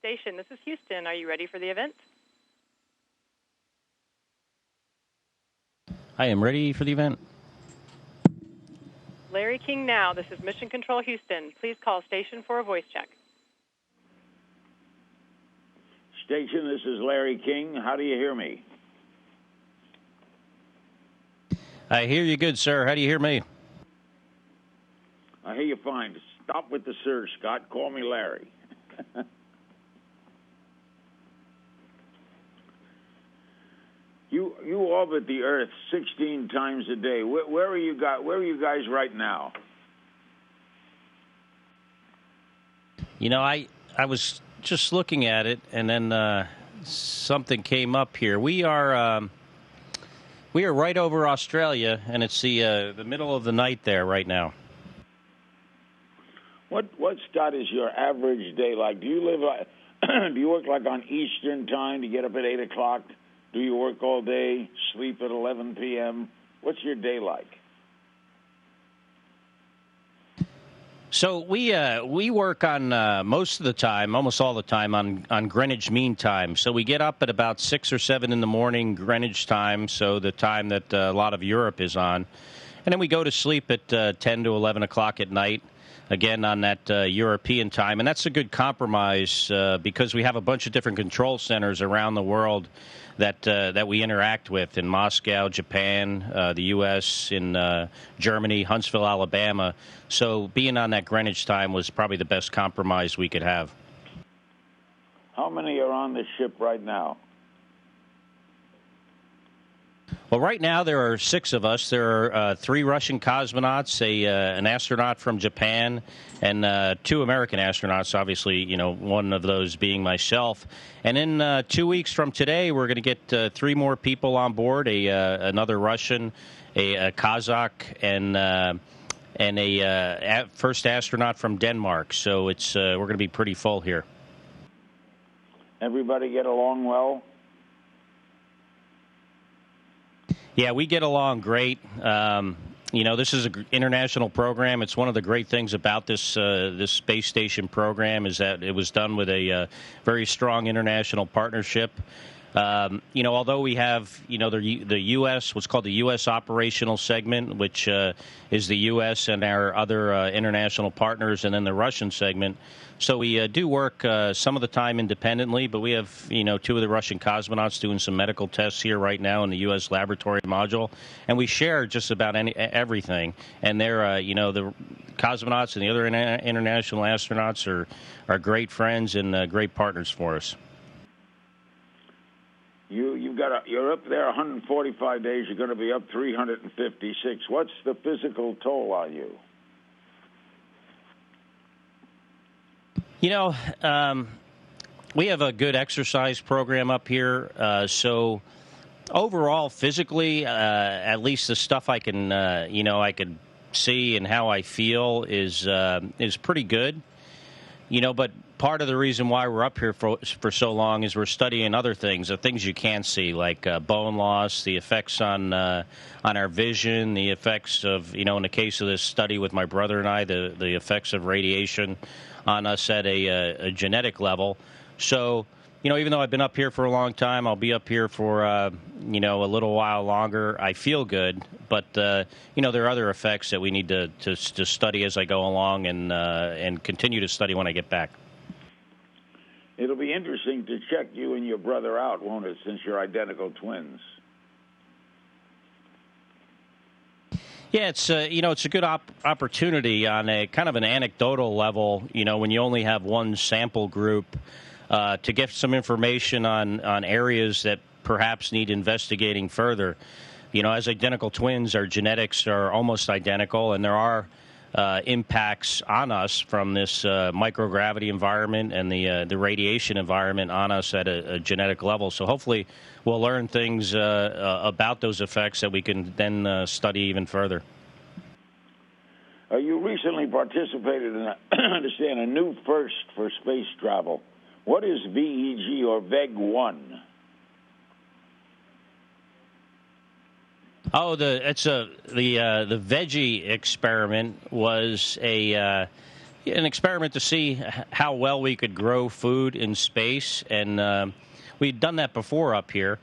station. This is Houston. Are you ready for the event? I am ready for the event. Larry King now. This is Mission Control Houston. Please call station for a voice check. Station, this is Larry King. How do you hear me? I hear you good, sir. How do you hear me? I hear you fine. Stop with the sir, Scott. Call me Larry. You orbit the Earth 16 times a day. Where are you guys right now? You know, I was just looking at it, and then something came up here. We are right over Australia, and it's the middle of the night there right now. What Scott is your average day like? Do you work like on Eastern time to get up at 8 o'clock? Do you work all day, sleep at 11 p.m.? What's your day like? So we work on most of the time, almost all the time, on Greenwich Mean Time. So we get up at about 6 or 7 in the morning Greenwich time, so the time that a lot of Europe is on. And then we go to sleep at 10 to 11 o'clock at night, again on that European time. And that's a good compromise because we have a bunch of different control centers around the world that we interact with in Moscow, Japan, the U.S., in Germany, Huntsville, Alabama. So being on that Greenwich time was probably the best compromise we could have. How many are on the ship right now? Well, right now there are 6 of us. There are 3 Russian cosmonauts, an astronaut from Japan, and 2 American astronauts, obviously, you know, one of those being myself. And in 2 weeks from today, we're going to get 3 more people on board, another Russian, a Kazakh, and a first astronaut from Denmark. So we're going to be pretty full here. Everybody get along well? Yeah, we get along great. You know, this is an international program. It's one of the great things about this space station program is that it was done with a very strong international partnership. You know, although we have, you know, the U.S., what's called the U.S. operational segment, which is the U.S. and our other international partners, and then the Russian segment. So we do work some of the time independently, but we have, you know, 2 of the Russian cosmonauts doing some medical tests here right now in the U.S. laboratory module, and we share just about everything. And they're, you know, the cosmonauts and the other international astronauts are great friends and great partners for us. You're up there 145 days. You're going to be up 356. What's the physical toll on you? You know, we have a good exercise program up here. So overall, physically, at least the stuff I can, you know, I can see and how I feel is pretty good. You know, but part of the reason why we're up here for so long is we're studying other things, the things you can't see, like bone loss, the effects on our vision, the effects of, you know, in the case of this study with my brother and I, the effects of radiation on us at a genetic level. So, you know, even though I've been up here for a long time, I'll be up here for, you know, a little while longer. I feel good, but, you know, there are other effects that we need to study as I go along and continue to study when I get back. It'll be interesting to check you and your brother out, won't it, since you're identical twins? Yeah, it's you know, it's a good opportunity on a kind of an anecdotal level, you know, when you only have one sample group, to get some information on areas that perhaps need investigating further. You know, as identical twins, our genetics are almost identical, and there are impacts on us from this microgravity environment and the radiation environment on us at a genetic level. So hopefully we'll learn things about those effects that we can then study even further. You recently participated in a new first for space travel. What is VEG or VEG-1? Oh, the veggie experiment was a an experiment to see how well we could grow food in space, and we'd done that before up here.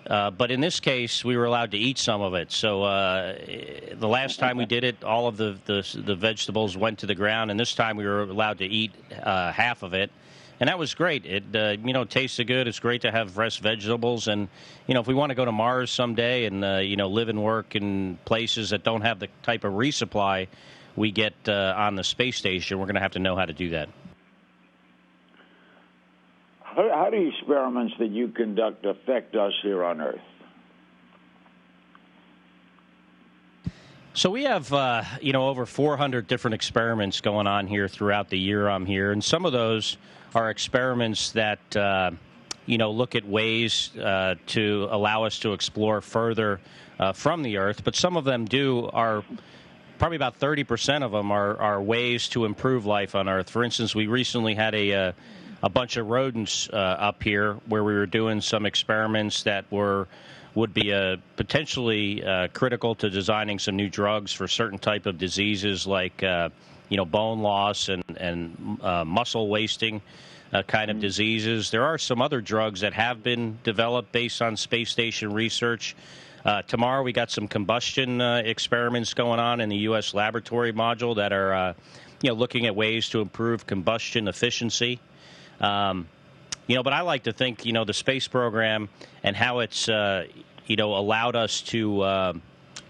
But in this case, we were allowed to eat some of it. So the last time we did it, all of the vegetables went to the ground, and this time we were allowed to eat half of it, and that was great. It tasted good. It's great to have fresh vegetables, and if we want to go to Mars someday and live and work in places that don't have the type of resupply we get on the space station, we're going to have to know how to do that. How do experiments that you conduct affect us here on Earth? So we have, over 400 different experiments going on here throughout the year I'm here, and some of those are experiments that, look at ways to allow us to explore further from the Earth, but some of them are probably about 30% of them are ways to improve life on Earth. For instance, we recently had a bunch of rodents up here where we were doing some experiments that would be potentially critical to designing some new drugs for certain type of diseases like bone loss and muscle wasting kind of diseases. There are some other drugs that have been developed based on space station research. Tomorrow we got some combustion experiments going on in the U.S. laboratory module that are looking at ways to improve combustion efficiency. But I like to think, the space program and how it's, allowed us to,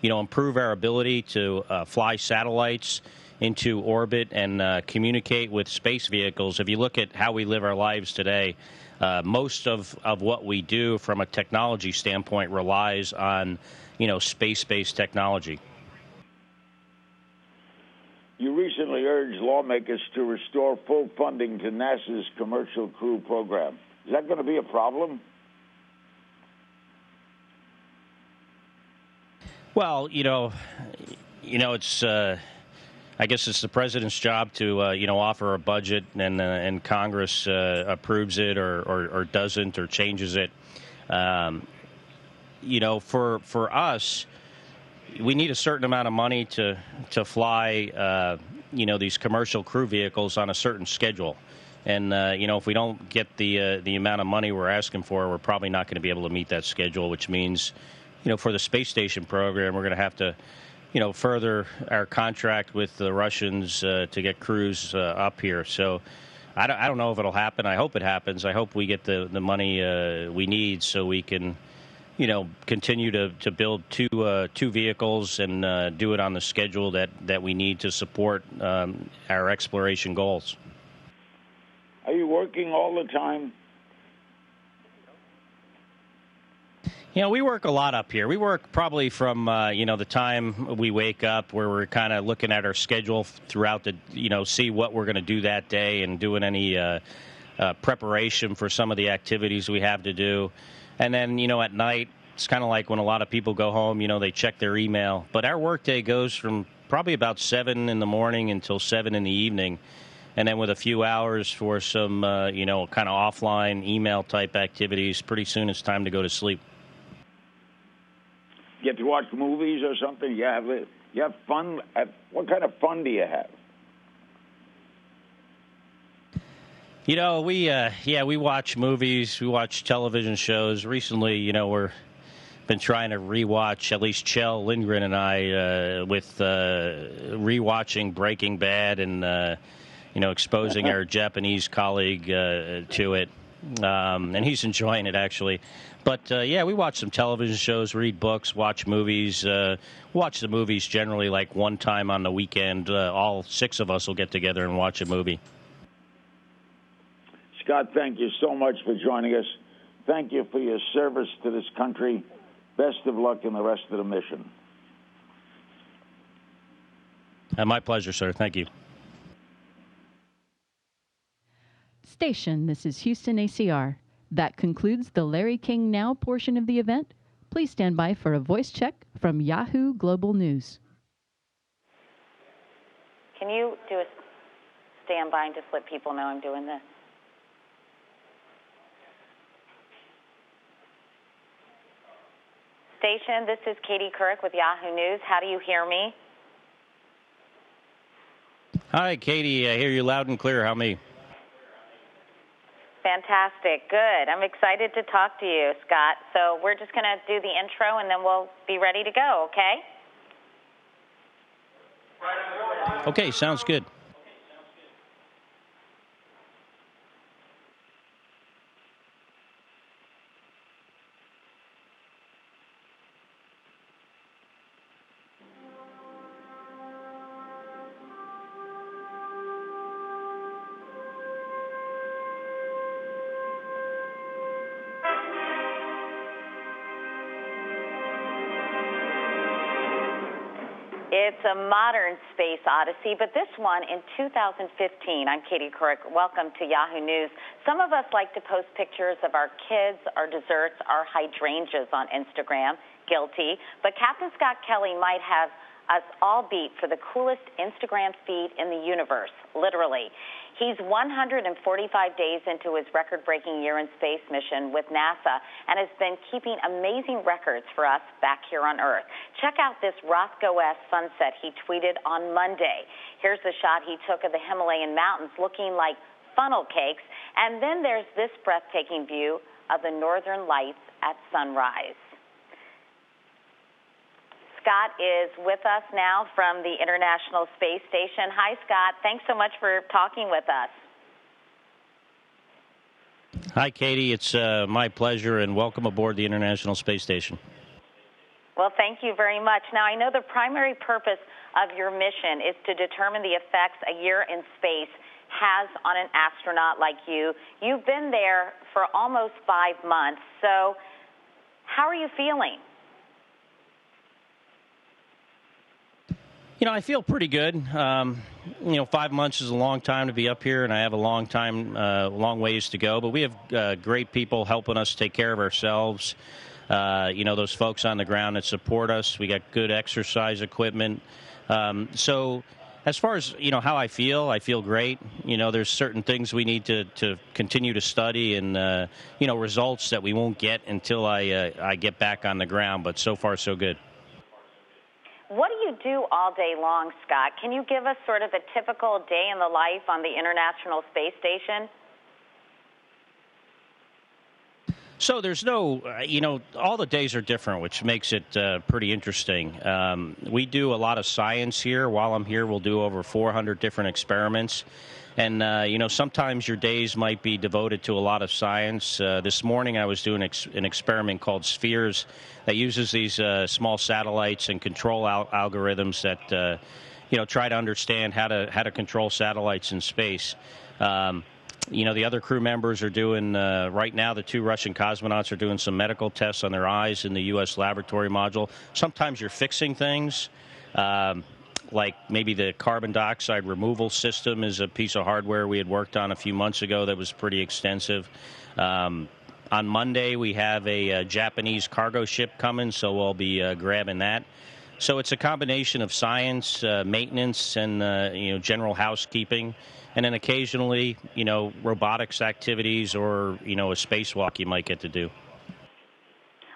improve our ability to fly satellites into orbit and communicate with space vehicles. If you look at how we live our lives today, most of what we do from a technology standpoint relies on, space-based technology. You recently urged lawmakers to restore full funding to NASA's Commercial Crew program. Is that going to be a problem? Well, it's I guess it's the president's job to offer a budget, and Congress approves it or doesn't or changes it. For us, we need a certain amount of money to fly, these commercial crew vehicles on a certain schedule. And, if we don't get the amount of money we're asking for, we're probably not going to be able to meet that schedule, which means, for the space station program, we're going to have to, further our contract with the Russians to get crews up here. So I don't know if it'll happen. I hope it happens. I hope we get the money we need so we can continue to build two vehicles and do it on the schedule that we need to support our exploration goals. Are you working all the time? We work a lot up here. We work probably from, the time we wake up where we're kind of looking at our schedule throughout the, see what we're going to do that day and doing any preparation for some of the activities we have to do. And then, at night, it's kind of like when a lot of people go home, they check their email. But our workday goes from probably about 7 in the morning until 7 in the evening. And then with a few hours for some, kind of offline email-type activities, pretty soon it's time to go to sleep. Get to watch movies or something? You have fun? What kind of fun do you have? We watch movies. We watch television shows. Recently, we're been trying to rewatch, at least Kjell Lindgren and I, with rewatching Breaking Bad and, exposing our Japanese colleague to it. And he's enjoying it, actually. But, we watch some television shows, read books, watch movies. Watch the movies generally like one time on the weekend. All 6 of us will get together and watch a movie. Scott, thank you so much for joining us. Thank you for your service to this country. Best of luck in the rest of the mission. My pleasure, sir. Thank you. Station, this is Houston ACR. That concludes the Larry King Now portion of the event. Please stand by for a voice check from Yahoo Global News. Can you do a standby and just let people know I'm doing this? Station, this is Katie Couric with Yahoo News. How do you hear me? Hi, Katie. I hear you loud and clear. How me? Fantastic. Good. I'm excited to talk to you, Scott. So we're just going to do the intro, and then we'll be ready to go, okay? Okay, sounds good. It's a modern space odyssey, but this one in 2015. I'm Katie Couric. Welcome to Yahoo News. Some of us like to post pictures of our kids, our desserts, our hydrangeas on Instagram. Guilty. But Captain Scott Kelly might have us all beat for the coolest Instagram feed in the universe, literally. He's 145 days into his record-breaking year in space mission with NASA and has been keeping amazing records for us back here on Earth. Check out this Roscoe-esque sunset he tweeted on Monday. Here's the shot he took of the Himalayan mountains looking like funnel cakes. And then there's this breathtaking view of the northern lights at sunrise. Scott is with us now from the International Space Station. Hi, Scott. Thanks so much for talking with us. Hi, Katie. It's my pleasure, and welcome aboard the International Space Station. Well, thank you very much. Now, I know the primary purpose of your mission is to determine the effects a year in space has on an astronaut like you. You've been there for almost 5 months, so how are you feeling? You know, I feel pretty good. 5 months is a long time to be up here, and I have a long ways to go. But we have great people helping us take care of ourselves. Those folks on the ground that support us. We got good exercise equipment. So as far as, how I feel great. There's certain things we need to continue to study and, results that we won't get until I get back on the ground. But so far, so good. What do you do all day long, Scott? Can you give us sort of a typical day in the life on the International Space Station? So there's no, all the days are different, which makes it pretty interesting. We do a lot of science here. While I'm here, we'll do over 400 different experiments. And, sometimes your days might be devoted to a lot of science. This morning I was doing an experiment called Spheres that uses these small satellites and control algorithms that, try to understand how to control satellites in space. The other crew members are doing, right now, the 2 Russian cosmonauts are doing some medical tests on their eyes in the U.S. laboratory module. Sometimes you're fixing things. Like maybe the carbon dioxide removal system is a piece of hardware we had worked on a few months ago that was pretty extensive. On Monday, we have a Japanese cargo ship coming, so we'll be grabbing that. So it's a combination of science, maintenance, and, general housekeeping. And then occasionally, robotics activities or, a spacewalk you might get to do.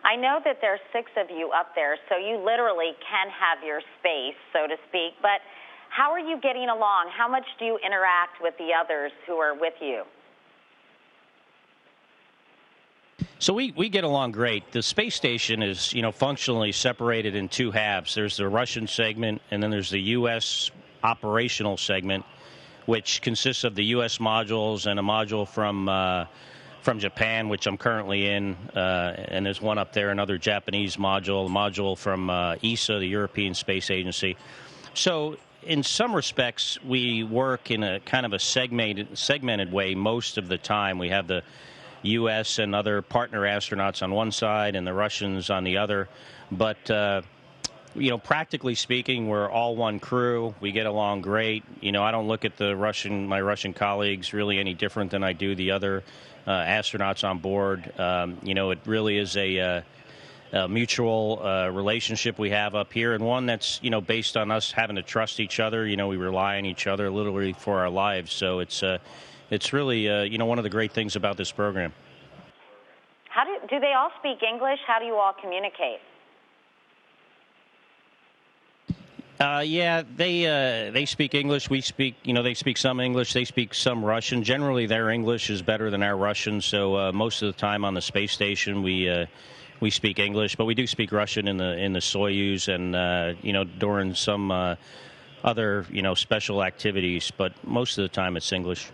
I know that there's 6 of you up there, so you literally can have your space, so to speak. But how are you getting along? How much do you interact with the others who are with you? So we get along great. The space station is, functionally separated in 2 halves. There's the Russian segment, and then there's the U.S. operational segment, which consists of the U.S. modules and a module from Japan, which I'm currently in, and there's one up there, another Japanese module, a module from ESA, the European Space Agency. So in some respects, we work in a kind of a segmented way most of the time. We have the U.S. and other partner astronauts on one side and the Russians on the other. But, practically speaking, we're all one crew. We get along great. I don't look at my Russian colleagues really any different than I do the other astronauts on board. It really is a mutual relationship we have up here, and one that's, based on us having to trust each other. We rely on each other literally for our lives. So it's really, one of the great things about this program. How do they all speak English? How do you all communicate? Yeah, they speak English. We speak, they speak some English. They speak some Russian. Generally, their English is better than our Russian. So most of the time on the space station, we speak English, but we do speak Russian in the Soyuz and during some other special activities. But most of the time, it's English.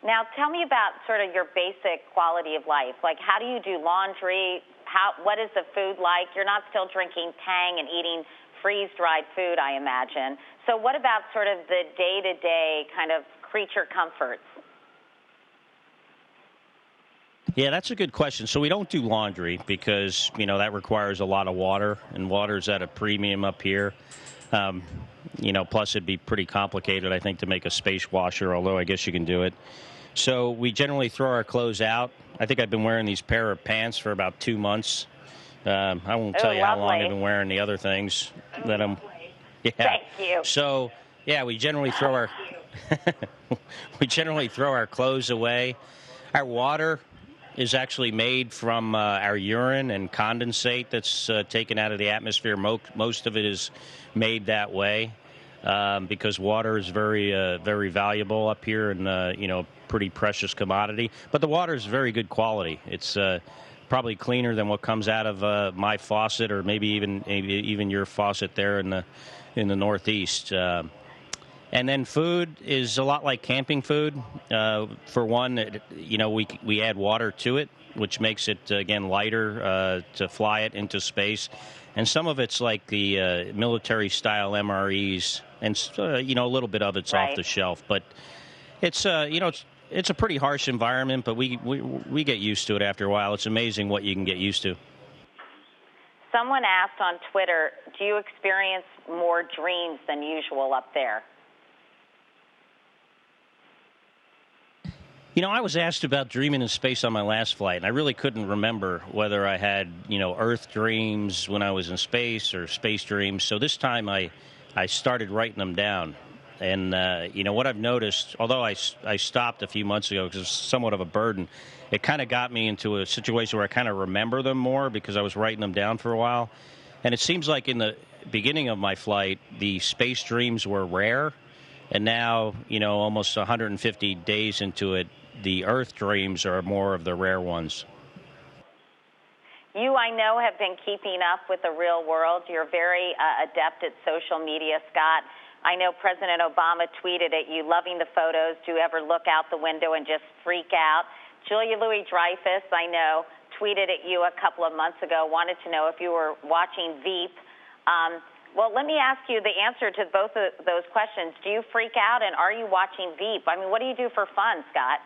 Now, tell me about sort of your basic quality of life. Like, how do you do laundry? What is the food like? You're not still drinking Tang and eating freeze-dried food, I imagine. So what about sort of the day-to-day kind of creature comforts? Yeah, that's a good question. So we don't do laundry because, that requires a lot of water, and water's at a premium up here. Plus it'd be pretty complicated, I think, to make a space washer, although I guess you can do it. So we generally throw our clothes out. I think I've been wearing these pair of pants for about 2 months. I won't tell you how long I've been wearing the other things that I'm. Yeah. Thank you. So we generally throw our clothes away. Our water is actually made from our urine and condensate that's taken out of the atmosphere. Most of it is made that way because water is very very valuable up here and pretty precious commodity. But the water is very good quality. It's probably cleaner than what comes out of my faucet, or maybe even your faucet there in the Northeast. And then food is a lot like camping food. For one, we add water to it, which makes it again lighter to fly it into space. And some of it's like the military-style MREs, and a little bit of it's off the shelf. But it's it's a pretty harsh environment, but we get used to it after a while. It's amazing what you can get used to. Someone asked on Twitter, do you experience more dreams than usual up there? I was asked about dreaming in space on my last flight, and I really couldn't remember whether I had, Earth dreams when I was in space or space dreams. So this time I started writing them down. And, what I've noticed, although I stopped a few months ago because it's somewhat of a burden, it kind of got me into a situation where I kind of remember them more because I was writing them down for a while. And it seems like in the beginning of my flight, the space dreams were rare. And now, almost 150 days into it, the Earth dreams are more of the rare ones. You, I know, have been keeping up with the real world. You're very adept at social media, Scott. I know President Obama tweeted at you, loving the photos. Do you ever look out the window and just freak out? Julia Louis-Dreyfus, I know, tweeted at you a couple of months ago, wanted to know if you were watching Veep. Well, let me ask you the answer to both of those questions. Do you freak out, and are you watching Veep? I mean, what do you do for fun, Scott?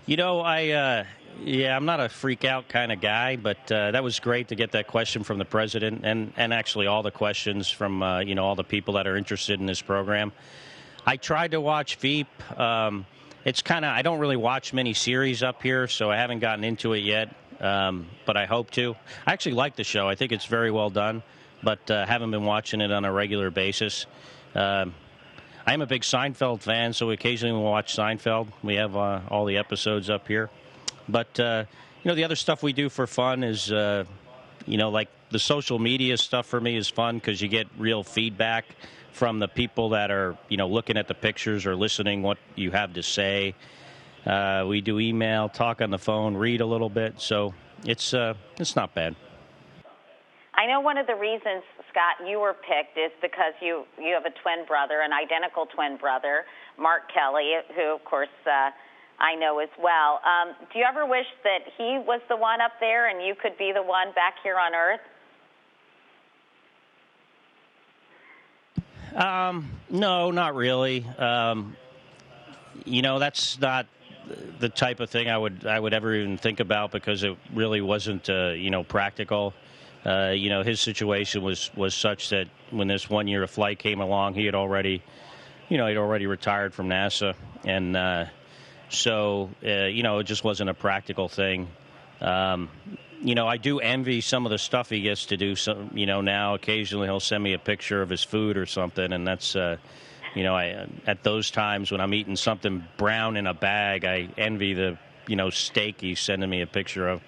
I'm not a freak out kind of guy, but that was great to get that question from the president and actually all the questions from, all the people that are interested in this program. I tried to watch Veep. It's I don't really watch many series up here, so I haven't gotten into it yet, but I hope to. I actually like the show. I think it's very well done, but haven't been watching it on a regular basis. I am a big Seinfeld fan, so occasionally we'll watch Seinfeld. We have all the episodes up here. But, the other stuff we do for fun is, like the social media stuff for me is fun because you get real feedback from the people that are, looking at the pictures or listening what you have to say. We do email, talk on the phone, read a little bit. So it's not bad. I know one of the reasons, Scott, you were picked is because you have a twin brother, an identical twin brother, Mark Kelly, who, of course, I know as well. Do you ever wish that he was the one up there and you could be the one back here on Earth? No, not really. That's not the type of thing I would ever even think about because it really wasn't, practical. His situation was such that when this 1 year of flight came along, he'd already retired from NASA. And so it just wasn't a practical thing. I do envy some of the stuff he gets to do. So, now occasionally he'll send me a picture of his food or something. And that's, at those times when I'm eating something brown in a bag, I envy the, steak he's sending me a picture of.